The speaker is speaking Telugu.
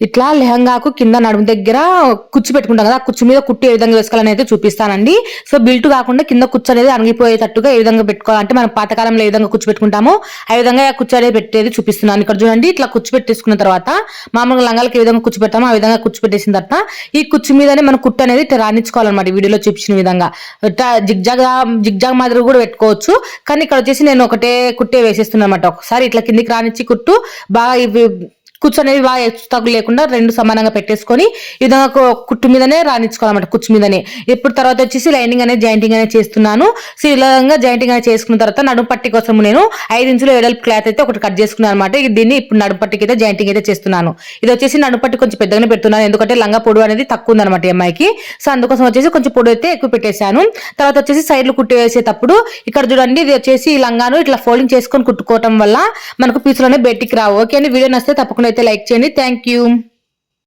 ఇట్లా లెహంగాకు కింద నడుము దగ్గర కుచ్చు పెట్టుకుంటాం కదా, ఆ కుచ్చు మీద కుట్టు ఏ విధంగా వేసుకోవాలని అయితే చూపిస్తానండి. సో బిల్ట్ కాకుండా కింద కుచ్చు అనేది అణిగిపోయేటట్టుగా ఏ విధంగా పెట్టుకోవాలంటే మనం పాతకాలంలో ఏ విధంగా కుచ్చు పెట్టుకుంటామో ఆ విధంగా కుచ్చు అనేది పెట్టేది చూపిస్తున్నాను. ఇక్కడ చూడండి, ఇట్లా కుచ్చు పెట్టేసుకున్న తర్వాత మామూలుగా లంగాలకు ఏ విధంగా కుచ్చు పెట్టామో ఆ విధంగా కుచ్చు పెట్టేసిన తర్వాత ఈ కుచ్చు మీదనే మనం కుట్టు అనేది రాణించుకోవాలన్నమాట. వీడియోలో చూపించిన విధంగా జిగ్జాగ్ మాదిరి కూడా పెట్టుకోవచ్చు, కానీ ఇక్కడ వచ్చేసి నేను ఒకటే కుట్టే వేసేస్తున్నాను అనమాట. ఒకసారి ఇట్లా కిందికి రానిచ్చి కుట్టు బాగా కుచ్చు అనేది బాగా తగ్గు లేకుండా రెండు సమానంగా పెట్టేసుకొని ఈ విధంగా కుట్టు మీదనే రాణించుకోవాలన్నమాట, కుచ్చు మీదనే. ఇప్పుడు తర్వాత వచ్చేసి లైనింగ్ అనేది జాయింటింగ్ అనేది చేస్తున్నాను. సో ఈ విధంగా జాయింటింగ్ అనేది చేసుకున్న తర్వాత నడుము పట్టి కోసం నేను 5 ఇంచుల వెడల్పు క్లాత్ అయితే ఒకటి కట్ చేసుకున్నాను అనమాట. దీన్ని ఇప్పుడు నడుము పట్టికి అయితే జాయింటింగ్ అయితే చేస్తున్నాను. ఇది వచ్చేసి నడుము పట్టి కొంచెం పెద్దగానే పెడుతున్నాను, ఎందుకంటే లంగా పొడవు అనేది తక్కువ ఉందన్నమాట ఈ అమ్మాయికి. సో అందుకోసం వచ్చేసి కొంచెం పొడవు అయితే ఎక్కువ పెట్టేశాను. తర్వాత వచ్చేసి సైడ్లు కుట్టి వేసేటప్పుడు ఇక్కడ చూడండి, ఇది వచ్చేసి ఈ లంగాను ఇట్లా ఫోల్డింగ్ చేసుకొని కుట్టుకోవటం వల్ల మనకు పీసులోనే బయటికి రావు. ఓకే అండి, వీడియో నచ్చితే తప్పకుండా అయితే లైక్ చేయండి. Thank you.